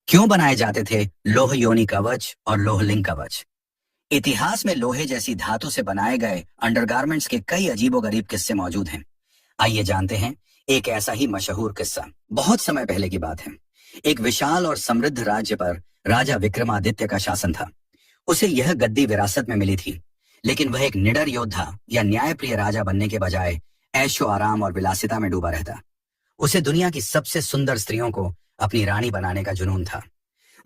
क्यों बनाए जाते थे लोह योनि कवच और लोहलिंग कवच? इतिहास में लोहे जैसी धातु से बनाए गए अंडरगारमेंट्स के कई अजीबोगरीब किस्से मौजूद हैं। आइए जानते हैं एक ऐसा ही मशहूर किस्सा। बहुत समय पहले की बात है। एक विशाल और समृद्ध राज्य पर राजा विक्रमादित्य का शासन था। उसे यह गद्दी विरासत में मिली थी, लेकिन वह एक निडर योद्धा या न्यायप्रिय राजा बनने के बजाय ऐशो आराम और विलासिता में डूबा रहता। उसे दुनिया की सबसे सुंदर स्त्रियों को अपनी रानी बनाने का जुनून था।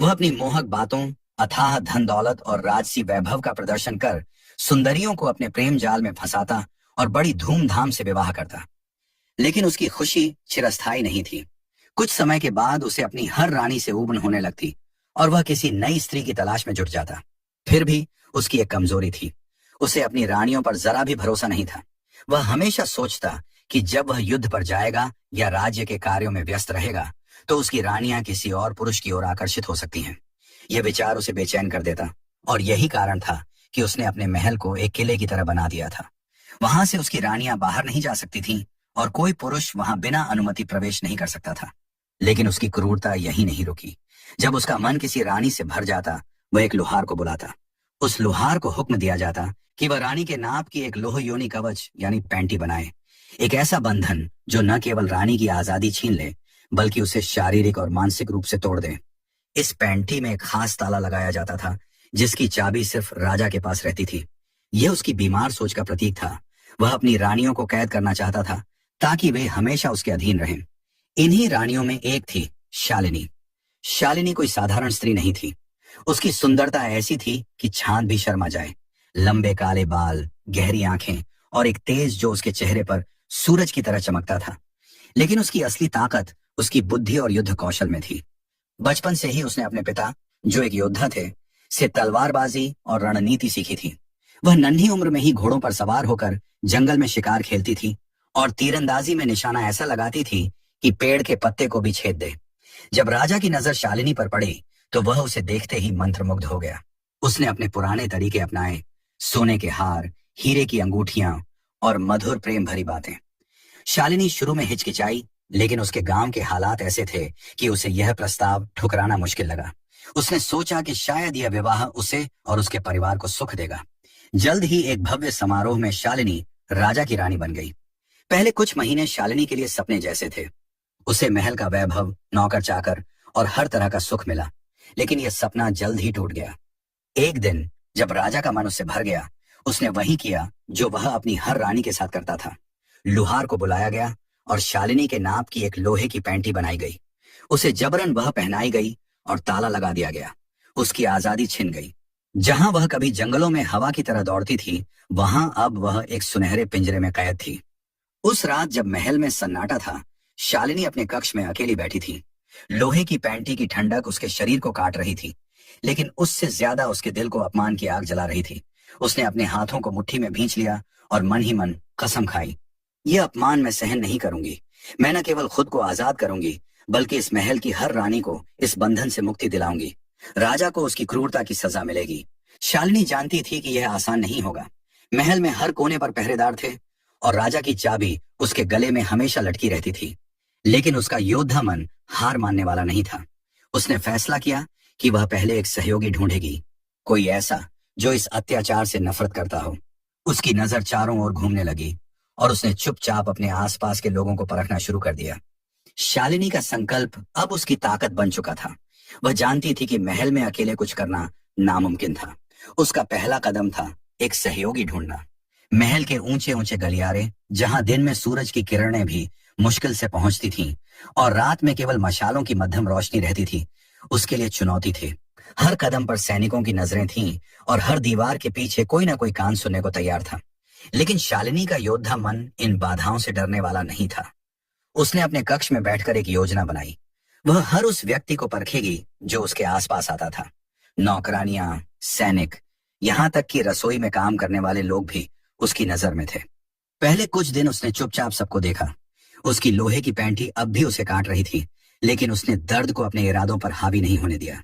वह अपनी मोहक बातों, अथाह धन दौलत और राजसी वैभव का प्रदर्शन कर सुंदरियों को अपने प्रेम जाल में फंसाता और बड़ी धूमधाम से विवाह करता। लेकिन उसकी खुशी चिरस्थायी नहीं थी। कुछ समय के बाद उसे अपनी हर रानी से ऊब होने लगती और वह किसी नई स्त्री की तलाश में जुट जाता। फिर भी उसकी एक कमजोरी थी। उसे अपनी रानियों पर जरा भी भरोसा नहीं था। वह हमेशा सोचता कि जब वह युद्ध पर जाएगा या राज्य के कार्यों में व्यस्त रहेगा तो उसकी रानियां किसी और पुरुष की ओर आकर्षित हो सकती हैं। यह विचार उसे बेचैन कर देता और यही कारण था कि उसने अपने महल को एक किले की तरह बना दिया था। वहां से उसकी रानियां बाहर नहीं जा सकती थीं और कोई पुरुष वहां बिना अनुमति प्रवेश नहीं कर सकता था। लेकिन उसकी क्रूरता यही नहीं रुकी। जब उसका मन किसी रानी से भर जाता, वह एक लोहार को बुलाता। उस लोहार को हुक्म दिया जाता कि वह रानी के नाप की एक लोह योनि कवच यानी पैंटी बनाए। एक ऐसा बंधन जो न केवल रानी की आजादी छीन ले बल्कि उसे शारीरिक और मानसिक रूप से तोड़ दे। इस पैंटी में एक खास ताला लगाया जाता था जिसकी चाबी सिर्फ राजा के पास रहती थी। यह उसकी बीमार सोच का प्रतीक था। वह अपनी रानियों को कैद करना चाहता था ताकि वे हमेशा उसके अधीन रहें। इन्हीं रानियों में एक थी शालिनी। शालिनी कोई साधारण स्त्री नहीं थी। उसकी सुंदरता ऐसी थी कि छान भी शर्मा जाए। लंबे काले बाल, गहरी आंखें और एक तेज जो उसके चेहरे पर सूरज की तरह चमकता था। लेकिन उसकी असली ताकत उसकी बुद्धि और युद्ध कौशल में थी। बचपन से ही उसने अपने पिता, जो एक योद्धा थे, से तलवारबाजी और रणनीति सीखी थी। वह नन्ही उम्र में ही घोड़ों पर सवार होकर जंगल में शिकार खेलती थी और तीरंदाजी में निशाना ऐसा लगाती थी कि पेड़ के पत्ते को भी छेद दे। जब राजा की नजर शालिनी पर पड़ी तो वह उसे देखते ही मंत्रमुग्ध हो गया। उसने अपने पुराने तरीके अपनाए, सोने के हार, हीरे की अंगूठियां और मधुर प्रेम भरी बातें। शालिनी शुरू में हिचकिचाई, लेकिन उसके गांव के हालात ऐसे थे कि उसे यह प्रस्ताव ठुकराना मुश्किल लगा। उसने सोचा कि शायद यह विवाह उसे और उसके परिवार को सुख देगा। जल्द ही एक भव्य समारोह में शालिनी राजा की रानी बन गई। पहले कुछ महीने शालिनी के लिए सपने जैसे थे। उसे महल का वैभव, नौकर चाकर और हर तरह का सुख मिला। लेकिन यह सपना जल्द ही टूट गया। एक दिन जब राजा का मन उससे भर गया, उसने वही किया जो वह अपनी हर रानी के साथ करता था। लुहार को बुलाया गया और शालिनी के नाप की एक लोहे की पैंटी बनाई गई। उसे जबरन वह पहनाई गई और ताला लगा दिया गया। उसकी आजादी छिन गई। जहां वह कभी जंगलों में हवा की तरह दौड़ती थी, वहां अब वह एक सुनहरे पिंजरे में कैद थी। उस रात जब महल में सन्नाटा था, शालिनी अपने कक्ष में अकेली बैठी थी। लोहे की पैंटी की ठंडक उसके शरीर को काट रही थी, लेकिन उससे ज्यादा उसके दिल को अपमान की आग जला रही थी। उसने अपने हाथों को मुट्ठी में भींच लिया और मन ही मन कसम खाई, यह अपमान मैं सहन नहीं करूंगी। मैं न केवल खुद को आजाद करूंगी बल्कि इस महल की हर रानी को इस बंधन से मुक्ति दिलाऊंगी। राजा को उसकी क्रूरता की सजा मिलेगी। शालिनी जानती थी कि यह आसान नहीं होगा। महल में हर कोने पर पहरेदार थे और राजा की चाबी उसके गले में हमेशा लटकी रहती थी। लेकिन उसका योद्धा मन हार मानने वाला नहीं था। उसने फैसला किया कि वह पहले एक सहयोगी ढूंढेगी, कोई ऐसा जो इस अत्याचार से नफरत करता हो। उसकी नजर चारों ओर घूमने लगी और उसने चुपचाप अपने आसपास के लोगों को परखना शुरू कर दिया। शालिनी का संकल्प अब उसकी ताकत बन चुका था। वह जानती थी कि महल में अकेले कुछ करना नामुमकिन था। उसका पहला कदम था एक सहयोगी ढूंढना। महल के ऊंचे ऊंचे गलियारे, जहां दिन में सूरज की किरणें भी मुश्किल से पहुंचती थीं और रात में केवल मशालों की मध्यम रोशनी रहती थी, उसके लिए चुनौती थी। हर कदम पर सैनिकों की नजरें थीं और हर दीवार के पीछे कोई ना कोई कान सुनने को तैयार था। लेकिन शालिनी का योद्धा मन इन बाधाओं से डरने वाला नहीं था। उसने अपने कक्ष में बैठकर एक योजना बनाई। वह हर उस व्यक्ति को परखेगी जो उसके आसपास आता था। नौकरानियां, सैनिक, यहां तक कि रसोई में काम करने वाले लोग भी उसकी नजर में थे। पहले कुछ दिन उसने चुपचाप सबको देखा। उसकी लोहे की पैंटी अब भी उसे काट रही थी, लेकिन उसने दर्द को अपने इरादों पर हावी नहीं होने दिया।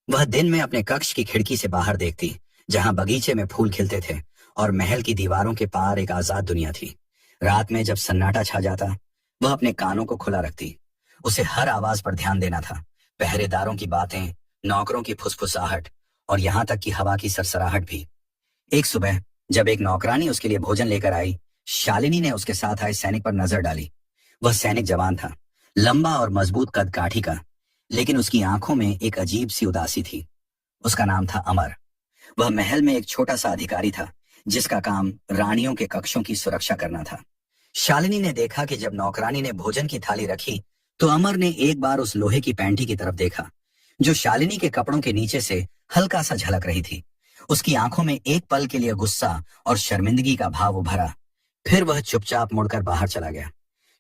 वह दिन में अपने कक्ष की खिड़की से बाहर देखती, जहां बगीचे में फूल खिलते थे और महल की दीवारों के पार एक आजाद दुनिया थी। रात में जब सन्नाटा छा जाता, वह अपने कानों को खुला रखती। उसे हर आवाज पर ध्यान देना था, पहरेदारों की बातें, नौकरों की फुसफुसाहट और यहाँ तक कि हवा की सरसराहट भी। एक सुबह जब एक नौकरानी उसके लिए भोजन लेकर आई, शालिनी ने उसके साथ आए सैनिक पर नजर डाली। वह सैनिक जवान था, लंबा और मजबूत कद काठी का, लेकिन उसकी आंखों में एक अजीब सी उदासी थी। उसका नाम था अमर। वह महल में एक छोटा सा अधिकारी था, जिसका काम रानियों के कक्षों की सुरक्षा करना था। शालिनी ने देखा कि जब नौकरानी ने भोजन की थाली रखी, तो अमर ने एक बार उस लोहे की पैंटी की तरफ देखा, जो शालिनी के कपड़ों के नीचे से हल्का सा झलक रही थी। उसकी आंखों में एक पल के लिए गुस्सा और शर्मिंदगी का भाव उभरा। फिर वह चुपचाप मुड़कर बाहर चला गया।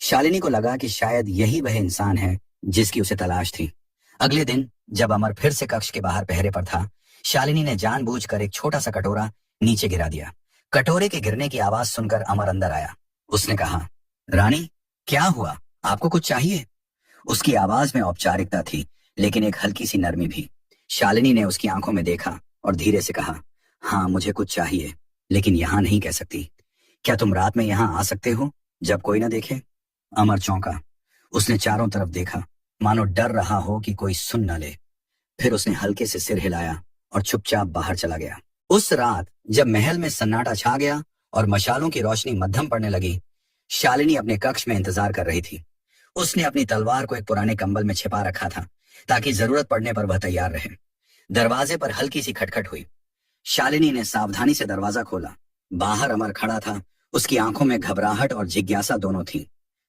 शालिनी को लगा कि शायद यही वह इंसान है जिसकी उसे तलाश थी। अगले दिन जब अमर फिर से कक्ष के बाहर पहरे पर था, शालिनी ने जानबूझकर एक छोटा सा कटोरा नीचे गिरा दिया। कटोरे के गिरने की आवाज सुनकर अमर अंदर आया। उसने कहा, रानी, क्या हुआ? आपको कुछ चाहिए? उसकी आवाज में औपचारिकता थी, लेकिन एक हल्की सी नरमी भी। शालिनी ने उसकी आंखों में देखा और धीरे से कहा, हाँ, मुझे कुछ चाहिए, लेकिन यहाँ नहीं कह सकती। क्या तुम रात में यहाँ आ सकते हो जब कोई न देखे? अमर चौंका। उसने चारों तरफ देखा, मानो डर रहा हो कि कोई सुन न ले। फिर उसने हल्के से सिर हिलाया और चुपचाप बाहर चला गया। उस रात जब महल में सन्नाटा छा गया और मशालों की रोशनी मध्यम पड़ने लगी, शालिनी अपने कक्ष में इंतजार कर रही थी। उसने अपनी तलवार को एक पुराने कंबल में छिपा रखा था, ताकि जरूरत पड़ने पर वह तैयार रहे। दरवाजे पर हल्की सी खटखट हुई। शालिनी ने सावधानी से दरवाजा खोला। बाहर अमर खड़ा था। उसकी आंखों में घबराहट और जिज्ञासा दोनों थी।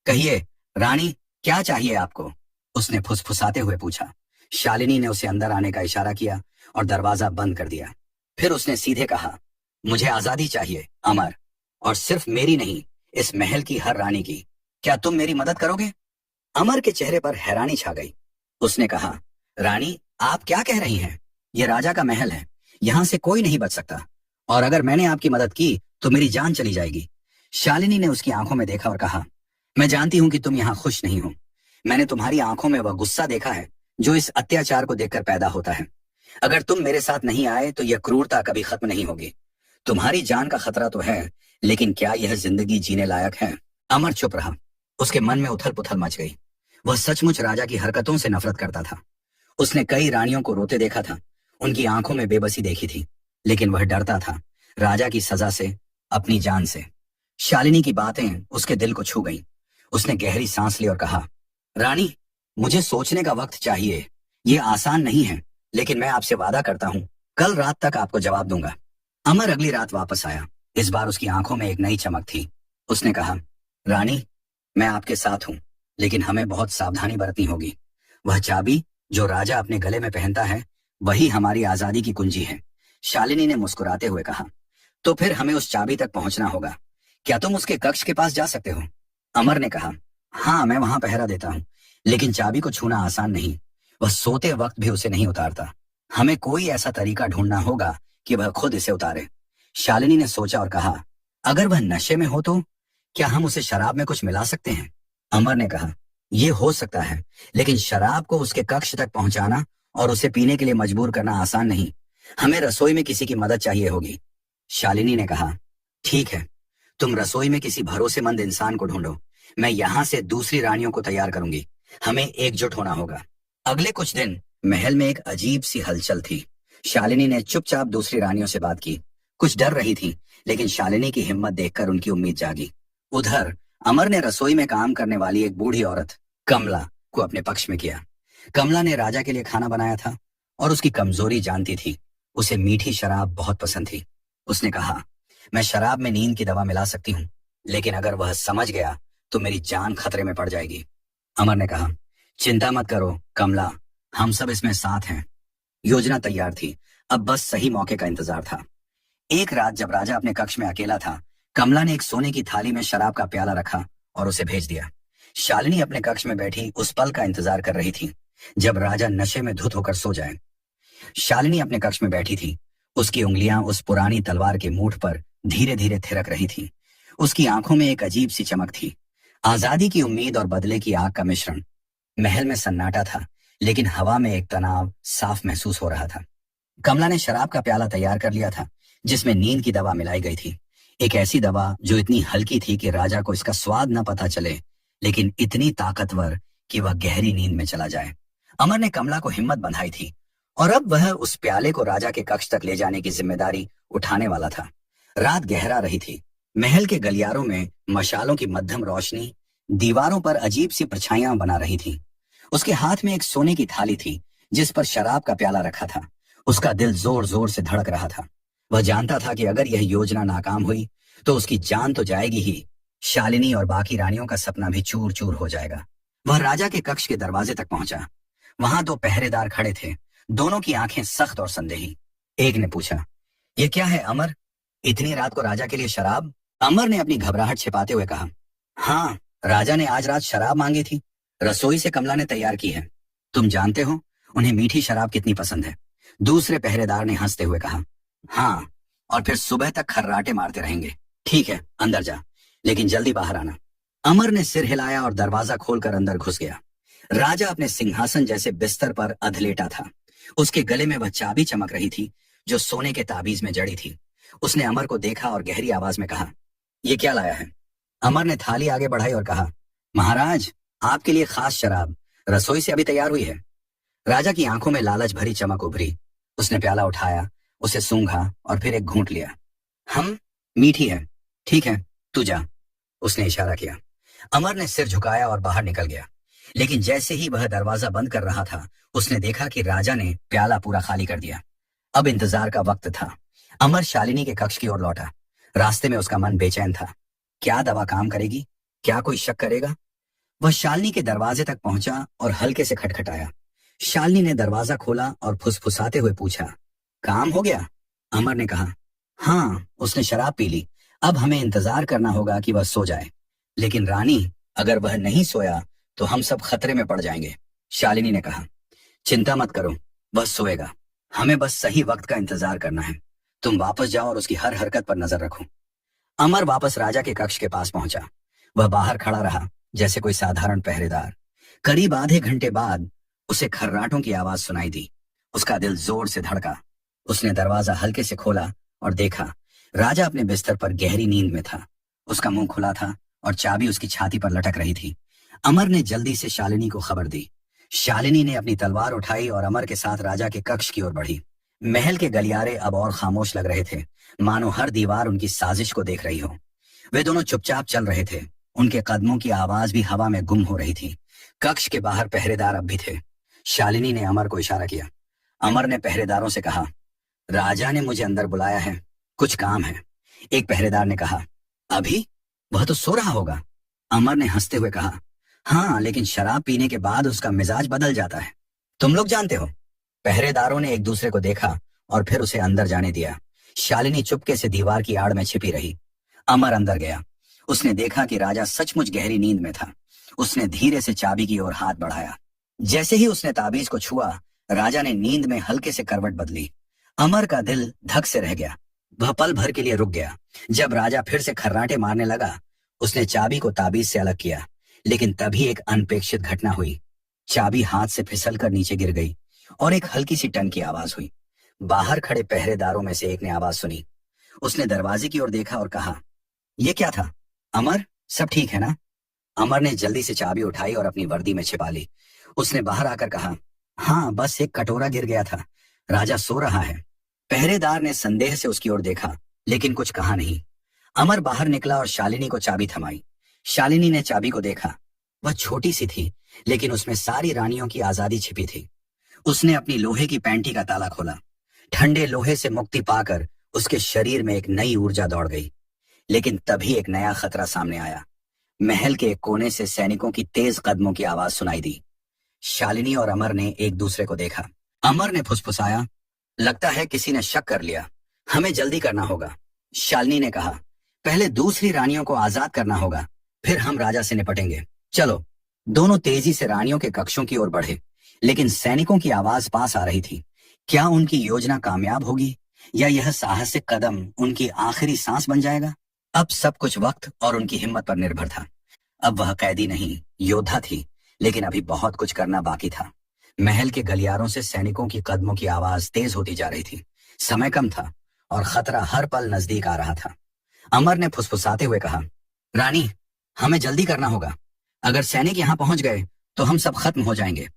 कहिए, रानी, क्या चाहिए आपको? उसने फुसफुसाते हुए पूछा। शालिनी ने उसे अंदर आने का इशारा किया और दरवाजा बंद कर दिया। फिर उसने सीधे कहा, मुझे आजादी चाहिए, अमर, और सिर्फ मेरी नहीं, इस महल की हर रानी की। क्या तुम मेरी मदद करोगे? अमर के चेहरे पर हैरानी छा गई। उसने कहा, रानी, आप क्या कह रही हैं? यह राजा का महल है, यहां से कोई नहीं बच सकता, और अगर मैंने आपकी मदद की तो मेरी जान चली जाएगी। शालिनी ने उसकी आंखों में देखा और कहा, मैं जानती हूं कि तुम यहाँ खुश नहीं हो। मैंने तुम्हारी आंखों में वह गुस्सा देखा है जो इस अत्याचार को देखकर पैदा होता है। अगर तुम मेरे साथ नहीं आए तो यह क्रूरता कभी खत्म नहीं होगी। तुम्हारी जान का खतरा तो है, लेकिन क्या यह जिंदगी जीने लायक है? अमर चुप रहा। उसके मन में उथल पुथल मच गई। वह सचमुच राजा की हरकतों से नफरत करता था। उसने कई रानियों को रोते देखा था, उनकी आंखों में बेबसी देखी थी, लेकिन वह डरता था, राजा की सजा से, अपनी जान से। शालिनी की बातें उसके दिल को छू गईं। उसने गहरी सांस ली और कहा, रानी, मुझे सोचने का वक्त चाहिए। ये आसान नहीं है, लेकिन मैं आपसे वादा करता हूँ, कल रात तक आपको जवाब दूंगा। अमर अगली रात वापस आया। इस बार उसकी आंखों में एक नई चमक थी। उसने कहा, रानी, मैं आपके साथ हूँ, लेकिन हमें बहुत सावधानी बरतनी होगी। वह चाबी जो राजा अपने गले में पहनता है, वही हमारी आजादी की कुंजी है। शालिनी ने मुस्कुराते हुए कहा, तो फिर हमें उस चाबी तक पहुंचना होगा। क्या तुम उसके कक्ष के पास जा सकते हो? अमर ने कहा, हाँ, मैं वहां पहरा देता हूँ, लेकिन चाबी को छूना आसान नहीं। वह सोते वक्त भी उसे नहीं उतारता। हमें कोई ऐसा तरीका ढूंढना होगा कि वह खुद इसे उतारे। शालिनी ने सोचा और कहा, अगर वह नशे में हो तो क्या हम उसे शराब में कुछ मिला सकते हैं? अमर ने कहा, यह हो सकता है, लेकिन शराब को उसके कक्ष तक पहुंचाना और उसे पीने के लिए मजबूर करना आसान नहीं। हमें रसोई में किसी की मदद चाहिए होगी। शालिनी ने कहा, ठीक है, तुम रसोई में किसी भरोसेमंद इंसान को ढूंढो। मैं यहाँ से दूसरी रानियों को तैयार करूंगी। हमें एकजुट होना होगा। अगले कुछ दिन महल में एक अजीब सी हलचल थी। शालिनी ने चुपचाप दूसरी रानियों से बात की। कुछ डर रही थी, लेकिन शालिनी की हिम्मत देखकर उनकी उम्मीद जागी। उधर अमर ने रसोई में काम करने वाली एक बूढ़ी औरत कमला को अपने पक्ष में किया। कमला ने राजा के लिए खाना बनाया था और उसकी कमजोरी जानती थी। उसे मीठी शराब बहुत पसंद थी। उसने कहा, मैं शराब में नींद की दवा मिला सकती हूँ, लेकिन अगर वह समझ गया तो मेरी जान खतरे में पड़ जाएगी। अमर ने कहा, चिंता मत करो कमला, हम सब इसमें साथ हैं। योजना तैयार थी, अब बस सही मौके का इंतजार था। एक रात जब राजा अपने कक्ष में अकेला था, कमला ने एक सोने की थाली में शराब का प्याला रखा और उसे भेज दिया। शालिनी अपने कक्ष में बैठी उस पल का इंतजार कर रही थी जब राजा नशे में धुत होकर सो जाए। शालिनी अपने कक्ष में बैठी थी। उसकी उंगलियां उस पुरानी तलवार के मूठ पर धीरे धीरे थिरक रही थी। उसकी आंखों में एक अजीब सी चमक थी, आजादी की उम्मीद और बदले की आग का मिश्रण। महल में सन्नाटा था, लेकिन हवा में एक तनाव साफ महसूस हो रहा था। कमला ने शराब का प्याला तैयार कर लिया था, जिसमें नींद की दवा मिलाई गई थी। एक ऐसी दवा जो इतनी हल्की थी कि राजा को इसका स्वाद न पता चले, लेकिन इतनी ताकतवर कि वह गहरी नींद में चला जाए। अमर ने कमला को हिम्मत बंधाई थी और अब वह उस प्याले को राजा के कक्ष तक ले जाने की जिम्मेदारी उठाने वाला था। रात गहरा रही थी। महल के गलियारों में मशालों की मध्यम रोशनी दीवारों पर अजीब सी परछाइयां बना रही थी। उसके हाथ में एक सोने की थाली थी जिस पर शराब का प्याला रखा था। उसका दिल जोर जोर से धड़क रहा था। वह जानता था कि अगर यह योजना नाकाम हुई तो उसकी जान तो जाएगी ही, शालिनी और बाकी रानियों का सपना भी चूर चूर हो जाएगा। वह राजा के कक्ष के दरवाजे तक पहुंचा। वहां दो पहरेदार खड़े थे, दोनों की आंखें सख्त और संदेही। एक ने पूछा, ये क्या है अमर, इतनी रात को राजा के लिए शराब? अमर ने अपनी घबराहट छिपाते हुए कहा, हाँ, राजा ने आज रात शराब मांगी थी, रसोई से कमला ने तैयार की है। तुम जानते हो उन्हें मीठी शराब कितनी पसंद है। दूसरे पहरेदार ने हंसते हुए कहा, हाँ, और फिर सुबह तक खर्राटे मारते रहेंगे। ठीक है, अंदर जा, लेकिन जल्दी बाहर आना। अमर ने सिर हिलाया और दरवाजा खोलकर अंदर घुस गया। राजा अपने सिंहासन जैसे बिस्तर पर अधलेटा था। उसके गले में वह चाबी चमक रही थी जो सोने के ताबीज में जड़ी थी। उसने अमर को देखा और गहरी आवाज में कहा, ये क्या लाया है? अमर ने थाली आगे बढ़ाई और कहा, महाराज, आपके लिए खास शराब रसोई से अभी तैयार हुई है। राजा की आंखों में लालच भरी चमक उभरी। उसने प्याला उठाया, उसे सूंघा और फिर एक घूंट लिया। मीठी है। ठीक है, तू जा, उसने इशारा किया। अमर ने सिर झुकाया और बाहर निकल गया। लेकिन जैसे ही वह दरवाजा बंद कर रहा था, उसने देखा कि राजा ने प्याला पूरा खाली कर दिया। अब इंतजार का वक्त था। अमर शालिनी के कक्ष की ओर लौटा। रास्ते में उसका मन बेचैन था। क्या दवा काम करेगी? क्या कोई शक करेगा? वह शालिनी के दरवाजे तक पहुंचा और हल्के से खटखटाया। शालिनी ने दरवाजा खोला और फुसफुसाते हुए पूछा, काम हो गया? अमर ने कहा, हाँ, उसने शराब पी ली। अब हमें इंतजार करना होगा कि वह सो जाए। लेकिन रानी, अगर वह नहीं सोया तो हम सब खतरे में पड़ जाएंगे। शालिनी ने कहा, चिंता मत करो, वह सोएगा। हमें बस सही वक्त का इंतजार करना है। तुम वापस जाओ और उसकी हर हरकत पर नजर रखो। अमर वापस राजा के कक्ष के पास पहुंचा। वह बाहर खड़ा रहा जैसे कोई साधारण पहरेदार। करीब आधे घंटे बाद उसे खर्राटों की आवाज सुनाई दी। उसका दिल जोर से धड़का। उसने दरवाजा हल्के से खोला और देखा, राजा अपने बिस्तर पर गहरी नींद में था। उसका मुंह खुला था और चाबी उसकी छाती पर लटक रही थी। अमर ने जल्दी से शालिनी को खबर दी। शालिनी ने अपनी तलवार उठाई और अमर के साथ राजा के कक्ष की ओर बढ़ी। महल के गलियारे अब और खामोश लग रहे थे, मानो हर दीवार उनकी साजिश को देख रही हो। वे दोनों चुपचाप चल रहे थे। उनके कदमों की आवाज भी हवा में गुम हो रही थी। कक्ष के बाहर पहरेदार अब भी थे। शालिनी ने अमर को इशारा किया। अमर ने पहरेदारों से कहा, राजा ने मुझे अंदर बुलाया है, कुछ काम है। एक पहरेदार ने कहा, अभी? वह तो सो रहा होगा। अमर ने हंसते हुए कहा, हाँ, लेकिन शराब पीने के बाद उसका मिजाज बदल जाता है। तुम लोग जानते हो। पहरेदारों ने एक दूसरे को देखा और फिर उसे अंदर जाने दिया। शालिनी चुपके से दीवार की आड़ में छिपी रही। अमर अंदर गया। उसने देखा कि राजा सचमुच गहरी नींद में था। उसने धीरे से चाबी की ओर हाथ बढ़ाया। जैसे ही उसने ताबीज को छुआ, राजा ने नींद में हल्के से करवट बदली। अमर का दिल धक से रह गया। वह पल भर के लिए रुक गया। जब राजा फिर से खर्राटे मारने लगा, उसने चाबी को ताबीज से अलग किया। लेकिन तभी एक अनपेक्षित घटना हुई। चाबी हाथ से फिसलकर नीचे गिर गई और एक हल्की सी टन की आवाज हुई। बाहर खड़े पहरेदारों में से एक ने आवाज सुनी। उसने दरवाजे की ओर देखा और कहा, यह क्या था? अमर, सब ठीक है ना? अमर ने जल्दी से चाबी उठाई और अपनी वर्दी में छिपा ली। उसने बाहर आकर कहा, हाँ, बस एक कटोरा गिर गया था। राजा सो रहा है। पहरेदार ने संदेह से उसकी ओर देखा, लेकिन कुछ कहा नहीं। अमर बाहर निकला और शालिनी को चाबी थमाई। शालिनी ने चाबी को देखा। वह छोटी सी थी, लेकिन उसमें सारी रानियों की आजादी छिपी थी। उसने अपनी लोहे की पैंटी का ताला खोला। ठंडे लोहे से मुक्ति पाकर उसके शरीर में एक नई ऊर्जा दौड़ गई। लेकिन तभी एक नया खतरा सामने आया। महल के एक कोने से सैनिकों की तेज कदमों की आवाज सुनाई दी। शालिनी और अमर ने एक दूसरे को देखा। अमर ने फुसफुसाया, लगता है किसी ने शक कर लिया, हमें जल्दी करना होगा। शालिनी ने कहा, पहले दूसरी रानियों को आजाद करना होगा, फिर हम राजा से निपटेंगे। चलो। दोनों तेजी से रानियों के कक्षों की ओर बढ़े, लेकिन सैनिकों की आवाज पास आ रही थी। क्या उनकी योजना कामयाब होगी या यह साहसिक कदम उनकी आखिरी सांस बन जाएगा? अब सब कुछ वक्त और उनकी हिम्मत पर निर्भर था। अब वह कैदी नहीं, योद्धा थी, लेकिन अभी बहुत कुछ करना बाकी था। महल के गलियारों से सैनिकों की कदमों की आवाज तेज होती जा रही थी। समय कम था और खतरा हर पल नजदीक आ रहा था। अमर ने फुसफुसाते हुए कहा, रानी, हमें जल्दी करना होगा। अगर सैनिक यहाँ पहुंच गए तो हम सब खत्म हो जाएंगे।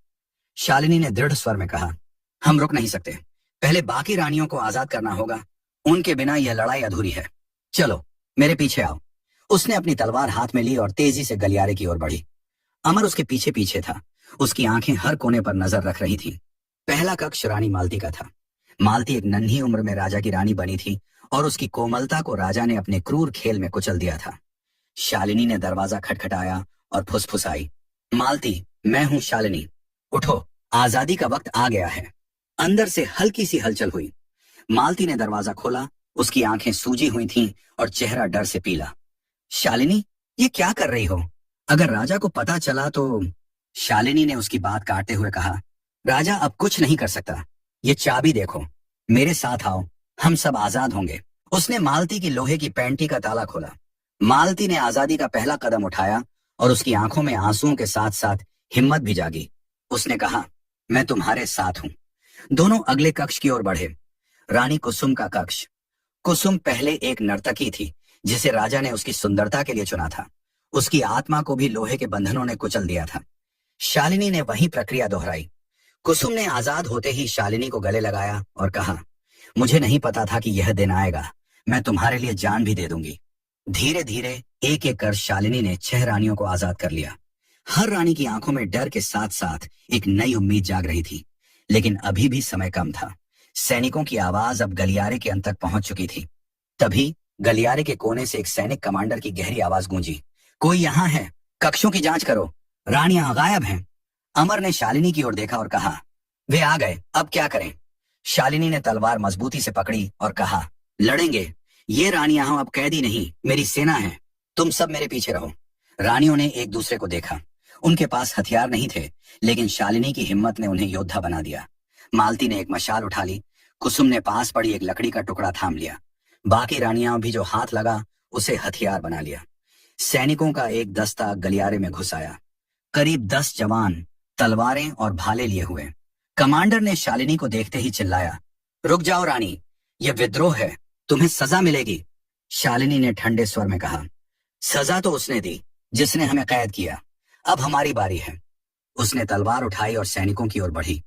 शालिनी ने दृढ़ स्वर में कहा, हम रुक नहीं सकते। पहले बाकी रानियों को आजाद करना होगा। उनके बिना यह लड़ाई अधूरी है। चलो मेरे पीछे आओ। उसने अपनी तलवार हाथ में ली और तेजी से गलियारे की ओर बढ़ी। अमर उसके पीछे पीछे था। उसकी आंखें हर कोने पर नजर रख रही थीं। पहला कक्ष रानी मालती का था। मालती एक नन्ही उम्र में राजा की रानी बनी थी और उसकी कोमलता को राजा ने अपने क्रूर खेल में कुचल दिया था। शालिनी ने दरवाजा खटखटाया और फुसफुसाई, मालती, मैं हूं शालिनी। उठो, आजादी का वक्त आ गया है। अंदर से हल्की सी हलचल हुई। मालती ने दरवाजा खोला। उसकी आंखें सूजी हुई थीं और चेहरा डर से पीला। शालिनी, ये क्या कर रही हो? अगर राजा को पता चला तो? शालिनी ने उसकी बात काटते हुए कहा, राजा अब कुछ नहीं कर सकता। ये चाबी देखो, मेरे साथ आओ, हम सब आजाद होंगे। उसने मालती की लोहे की पैंटी का ताला खोला। मालती ने आजादी का पहला कदम उठाया और उसकी आंखों में आंसुओं के साथ साथ हिम्मत भी जागी। उसने कहा, मैं तुम्हारे साथ हूं। दोनों अगले कक्ष की ओर बढ़े। रानी कुसुम का कक्ष। कुसुम पहले एक नर्तकी थी जिसे राजा ने उसकी सुंदरता के लिए चुना था। उसकी आत्मा को भी लोहे के बंधनों ने कुचल दिया था। शालिनी ने वही प्रक्रिया दोहराई। कुसुम ने आजाद होते ही शालिनी को गले लगाया और कहा, मुझे नहीं पता था कि यह दिन आएगा। मैं तुम्हारे लिए जान भी दे दूंगी। धीरे धीरे एक एक कर शालिनी ने 6 रानियों को आजाद कर लिया। हर रानी की आंखों में डर के साथ साथ एक नई उम्मीद जाग रही थी। लेकिन अभी भी समय कम था। सैनिकों की आवाज अब गलियारे के अंत तक पहुंच चुकी थी। तभी गलियारे के कोने से एक सैनिक कमांडर की गहरी आवाज गूंजी, कोई यहाँ है? कक्षों की जांच करो, रानियां गायब हैं। अमर ने शालिनी की ओर देखा और कहा, वे आ गए, अब क्या करें? शालिनी ने तलवार मजबूती से पकड़ी और कहा, लड़ेंगे। ये रानियां अब कैदी नहीं, मेरी सेना है। तुम सब मेरे पीछे रहो। रानियों ने एक दूसरे को देखा। उनके पास हथियार नहीं थे, लेकिन शालिनी की हिम्मत ने उन्हें योद्धा बना दिया। मालती ने एक मशाल उठा ली। कुसुम ने पास पड़ी एक लकड़ी का टुकड़ा थाम लिया। बाकी रानियां भी जो हाथ लगा उसे हथियार बना लिया। सैनिकों का एक दस्ता गलियारे में घुस आया। करीब 10 जवान तलवारें और भाले लिए हुए। कमांडर ने शालिनी को देखते ही चिल्लाया, रुक जाओ रानी, यह विद्रोह है, तुम्हें सजा मिलेगी। शालिनी ने ठंडे स्वर में कहा, सजा तो उसने दी जिसने हमें कैद किया, अब हमारी बारी है। उसने तलवार उठाई और सैनिकों की ओर बढ़ी।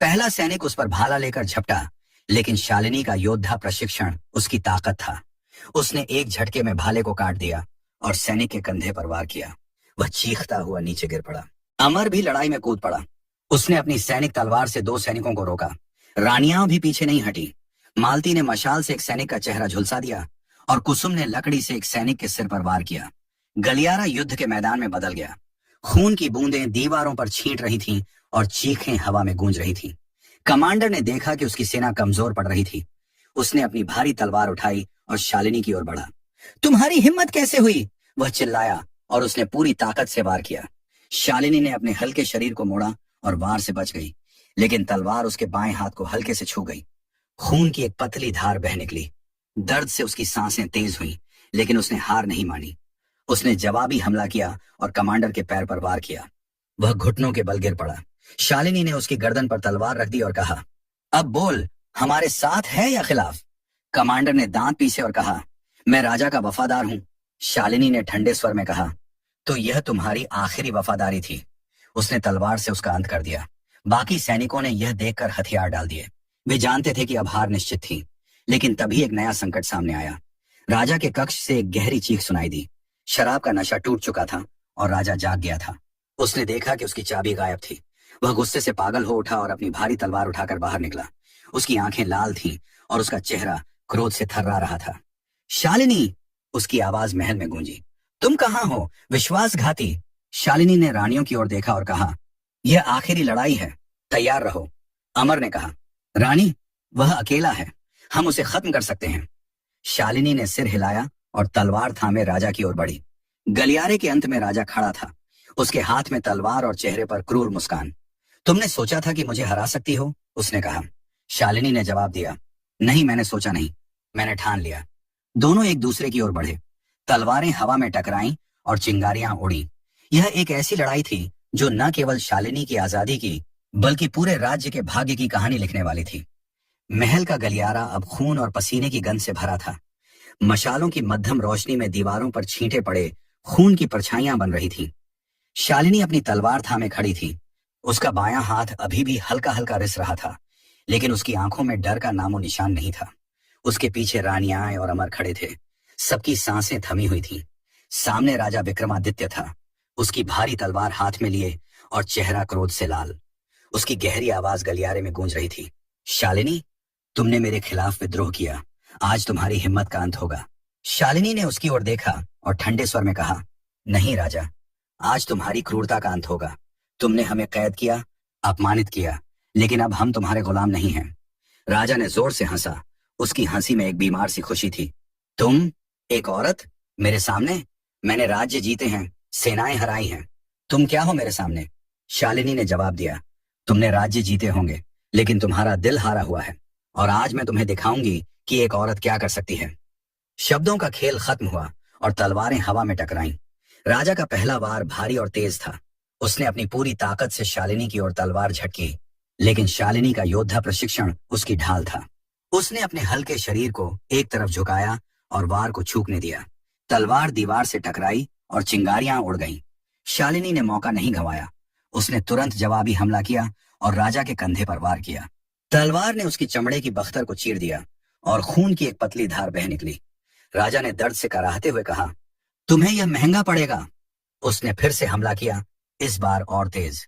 पहला सैनिक उस पर भाला लेकर झपटा, लेकिन शालिनी का योद्धा प्रशिक्षण उसकी ताकत था। उसने एक झटके में भाले को काट दिया और सैनिक के कंधे पर वार किया। वह चीखता हुआ नीचे गिर पड़ा। अमर भी लड़ाई में कूद पड़ा। उसने अपनी सैनिक तलवार से 2 सैनिकों को रोका। रानियां भी पीछे नहीं हटी। मालती ने मशाल से एक सैनिक का चेहरा झुलसा दिया और कुसुम ने लकड़ी से एक सैनिक के सिर पर वार किया। गलियारा युद्ध के मैदान में बदल गया। खून की बूंदें दीवारों पर छींट रही थीं और चीखें हवा में गूंज रही थीं। कमांडर ने देखा कि उसकी सेना कमजोर पड़ रही थी। उसने अपनी भारी तलवार उठाई और शालिनी की ओर बढ़ा। तुम्हारी हिम्मत कैसे हुई? वह चिल्लाया और उसने पूरी ताकत से वार किया। शालिनी ने अपने हल्के शरीर को मोड़ा और वार से बच गई, लेकिन तलवार उसके बाएं हाथ को हल्के से छू गई। खून की एक पतली धार बह निकली। दर्द से उसकी सांसें तेज हुईं, लेकिन उसने हार नहीं मानी। उसने जवाबी हमला किया और कमांडर के पैर पर वार किया। वह घुटनों के बल गिर पड़ा। शालिनी ने उसकी गर्दन पर तलवार रख दी और कहा, अब बोल, हमारे साथ है या खिलाफ? कमांडर ने दांत पीसे और कहा, मैं राजा का वफादार हूं। शालिनी ने ठंडे स्वर में कहा, तो यह तुम्हारी आखिरी वफादारी थी। उसने तलवार से उसका अंत कर दिया। बाकी सैनिकों ने यह देखकर हथियार डाल दिए। वे जानते थे कि अब हार निश्चित थी। लेकिन तभी एक नया संकट सामने आया। राजा के कक्ष से एक गहरी चीख सुनाई दी। शराब का नशा टूट चुका था और राजा जाग गया था। उसने देखा कि उसकी चाबी गायब थी। वह गुस्से से पागल हो उठा और अपनी भारी तलवार उठाकर बाहर निकला। उसकी आंखें लाल थीं और उसका चेहरा क्रोध से थर्रा रहा था। शालिनी, उसकी आवाज महल में गूंजी, तुम कहाँ हो विश्वासघाती? शालिनी ने रानियों की ओर देखा और कहा, यह आखिरी लड़ाई है, तैयार रहो। अमर ने कहा, रानी, वह अकेला है, हम उसे खत्म कर सकते हैं। शालिनी ने सिर हिलाया और तलवार थामे राजा की ओर बढ़ी। गलियारे के अंत में राजा खड़ा था। उसके हाथ में तलवार और चेहरे पर क्रूर मुस्कान। तुमने सोचा था कि मुझे हरा सकती हो? उसने कहा। शालिनी ने जवाब दिया, नहीं, मैंने सोचा नहीं, मैंने ठान लिया। दोनों एक दूसरे की ओर बढ़े। तलवारें हवा में टकराईं और चिंगारियां उड़ी। यह एक ऐसी लड़ाई थी जो न केवल शालिनी की आजादी की, बल्कि पूरे राज्य के भाग्य की कहानी लिखने वाली थी। महल का गलियारा अब खून और पसीने की गंध से भरा था। मशालों की मध्यम रोशनी में दीवारों पर छींटे पड़े खून की परछाइयां बन रही थीं। शालिनी अपनी तलवार थामे खड़ी थी। उसका बायां हाथ अभी भी हल्का हल्का रिस रहा था, लेकिन उसकी आंखों में डर का नामो निशान नहीं था। उसके पीछे रानियां और अमर खड़े थे। सबकी सांसें थमी हुई थीं। सामने राजा विक्रमादित्य था, उसकी भारी तलवार हाथ में लिए और चेहरा क्रोध से लाल। उसकी गहरी आवाज गलियारे में गूंज रही थी। शालिनी, तुमने मेरे खिलाफ विद्रोह किया, आज तुम्हारी हिम्मत का अंत होगा। शालिनी ने उसकी ओर देखा और ठंडे स्वर में कहा, नहीं राजा, आज तुम्हारी क्रूरता का अंत होगा। तुमने हमें कैद किया, अपमानित किया, लेकिन अब हम तुम्हारे गुलाम नहीं हैं। राजा ने जोर से हंसा। उसकी हंसी में एक बीमार सी खुशी थी। तुम, एक औरत, मेरे सामने? मैंने राज्य जीते हैं, सेनाएं हराई हैं। तुम क्या हो मेरे सामने? शालिनी ने जवाब दिया, तुमने राज्य जीते होंगे, लेकिन तुम्हारा दिल हारा हुआ है, और आज मैं तुम्हें दिखाऊंगी कि एक औरत क्या कर सकती है। शब्दों का खेल खत्म हुआ और तलवारें हवा में टकराईं। राजा का पहला वार भारी और तेज था। उसने अपनी पूरी ताकत से शालिनी की ओर तलवार झटकी, लेकिन शालिनी का योद्धा प्रशिक्षण उसकी ढाल था। उसने अपने हल्के शरीर को एक तरफ झुकाया और वार को छूकने दिया। तलवार दीवार से टकराई और चिंगारियां उड़ गईं। शालिनी ने मौका नहीं गंवाया। उसने तुरंत जवाबी हमला किया और राजा के कंधे पर वार किया। तलवार ने उसकी चमड़े की बख्तर को चीर दिया और खून की एक पतली धार बह निकली। राजा ने दर्द से कराहते हुए कहा, तुम्हें यह महंगा पड़ेगा। उसने फिर से हमला किया, इस बार और तेज।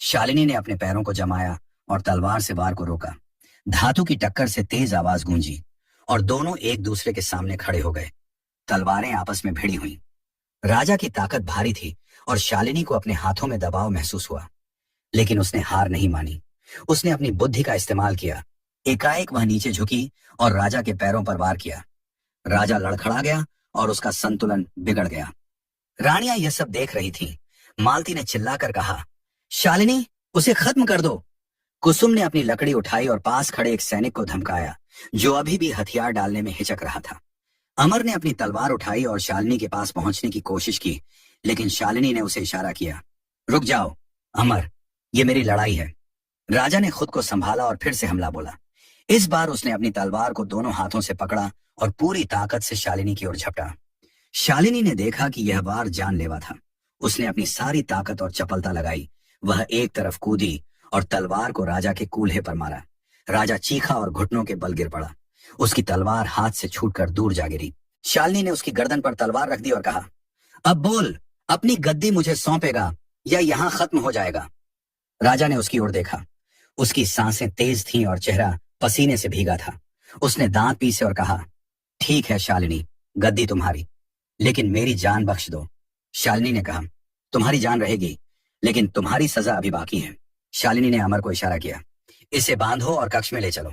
शालिनी ने अपने पैरों को जमाया और तलवार से वार को रोका। धातु की टक्कर से तेज आवाज गूंजी और दोनों एक दूसरे के सामने खड़े हो गए। तलवारें आपस में भिड़ी हुईं। राजा की ताकत भारी थी और शालिनी को अपने हाथों में दबाव महसूस हुआ, लेकिन उसने हार नहीं मानी। उसने अपनी बुद्धि का इस्तेमाल किया। एकाएक वह नीचे झुकी और राजा के पैरों पर वार किया। राजा लड़खड़ा गया और उसका संतुलन बिगड़ गया। रानियां यह सब देख रही थीं। मालती ने चिल्लाकर कहा, शालिनी, उसे खत्म कर दो। कुसुम ने अपनी लकड़ी उठाई और पास खड़े एक सैनिक को धमकाया, जो अभी भी हथियार डालने में हिचक रहा था। अमर ने अपनी तलवार उठाई और शालिनी के पास पहुंचने की कोशिश की, लेकिन शालिनी ने उसे इशारा किया, रुक जाओ अमर, ये मेरी लड़ाई है। राजा ने खुद को संभाला और फिर से हमला बोला। इस बार उसने अपनी तलवार को दोनों हाथों से पकड़ा और पूरी ताकत से शालिनी की ओर झपटा। शालिनी ने देखा कि यह वार जानलेवा था। उसने अपनी सारी ताकत और चपलता लगाई। वह एक तरफ कूदी और तलवार को राजा के कूल्हे पर मारा। राजा चीखा और घुटनों के बल गिर पड़ा। उसकी तलवार हाथ से छूटकर दूर जा गिरी। शालिनी ने उसकी गर्दन पर तलवार रख दी और कहा, अब बोल, अपनी गद्दी मुझे सौंपेगा या यहां खत्म हो जाएगा। राजा ने उसकी ओर देखा। उसकी सांसें तेज थीं और चेहरा पसीने से भीगा था। उसने दांत पीसे और कहा, ठीक है शालिनी, गद्दी तुम्हारी, लेकिन मेरी जान बख्श दो। शालिनी ने कहा, तुम्हारी जान रहेगी, लेकिन तुम्हारी सजा अभी बाकी है। शालिनी ने अमर को इशारा किया, इसे बांधो और कक्ष में ले चलो।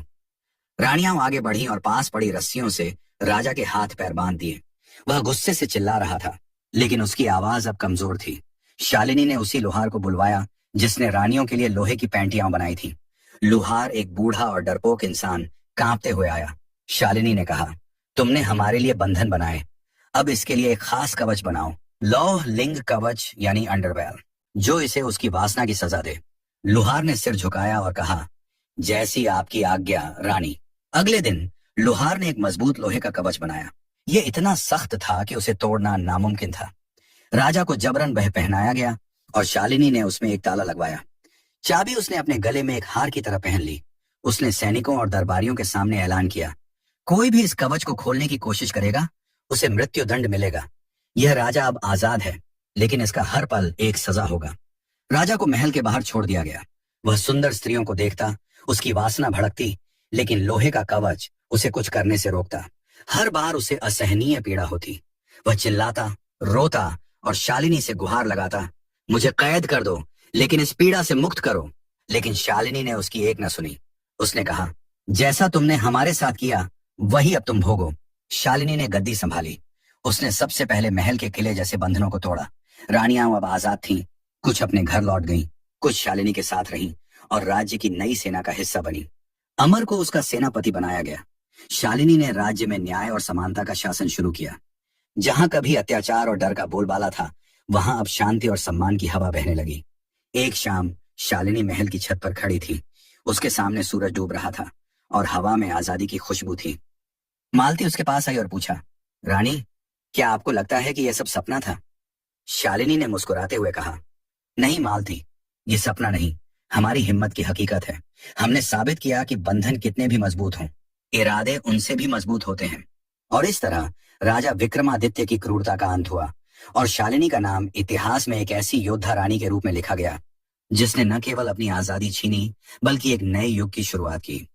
रानियां आगे बढ़ी और पास पड़ी रस्सियों से राजा के हाथ पैर बांध दिए। वह गुस्से से चिल्ला रहा था, लेकिन उसकी आवाज अब कमजोर थी। शालिनी ने उसी लोहार को बुलवाया जिसने रानियों के लिए लोहे की पैंटियां बनाई थी। लुहार एक बूढ़ा और डरपोक इंसान कांपते हुए आया। शालिनी ने कहा, तुमने हमारे लिए बंधन बनाए, अब इसके लिए एक खास कवच बनाओ, लौह लिंग कवच यानी अंडरवेयर, जो इसे उसकी वासना की सजा दे। लुहार ने सिर झुकाया और कहा, जैसी आपकी आज्ञा रानी। अगले दिन लुहार ने एक मजबूत लोहे का कवच बनाया। यह इतना सख्त था कि उसे तोड़ना नामुमकिन था। राजा को जबरन वह पहनाया गया और शालिनी ने उसमें एक ताला लगवाया। चाबी उसने अपने गले में एक हार की तरह पहन ली। उसने सैनिकों और दरबारियों के सामने ऐलान किया, कोई भी इस कवच को खोलने की कोशिश करेगा, उसे मृत्यु दंड मिलेगा। यह राजा अब आजाद है, लेकिन इसका हर पल एक सजा होगा। राजा को महल के बाहर छोड़ दिया गया। वह सुंदर स्त्रियों को देखता, उसकी वासना भड़कती, लेकिन लोहे का कवच उसे कुछ करने से रोकता। हर बार उसे असहनीय पीड़ा होती। वह चिल्लाता, रोता और शालिनी से गुहार लगाता, मुझे कैद कर दो, लेकिन इस पीड़ा से मुक्त करो। लेकिन शालिनी ने उसकी एक न सुनी। उसने कहा, जैसा तुमने हमारे साथ किया वही अब तुम भोगो। शालिनी ने गद्दी संभाली। उसने सबसे पहले महल के किले जैसे बंधनों को तोड़ा। रानियां अब आजाद थीं। कुछ अपने घर लौट गईं, कुछ शालिनी के साथ रहीं और राज्य की नई सेना का हिस्सा बनी। अमर को उसका सेनापति बनाया गया। शालिनी ने राज्य में न्याय और समानता का शासन शुरू किया। जहां कभी अत्याचार और डर का बोलबाला था, वहां अब शांति और सम्मान की हवा बहने लगी। एक शाम शालिनी महल की छत पर खड़ी थी। उसके सामने सूरज डूब रहा था और हवा में आजादी की खुशबू थी। मालती उसके पास आई और पूछा, रानी, क्या आपको लगता है कि यह सब सपना था? शालिनी ने मुस्कुराते हुए कहा, नहीं मालती, ये सपना नहीं, हमारी हिम्मत की हकीकत है। हमने साबित किया कि बंधन कितने भी मजबूत हों, इरादे उनसे भी मजबूत होते हैं। और इस तरह राजा विक्रमादित्य की क्रूरता का अंत हुआ और शालिनी का नाम इतिहास में एक ऐसी योद्धा रानी के रूप में लिखा गया जिसने न केवल अपनी आजादी छीनी बल्कि एक नए युग की शुरुआत की।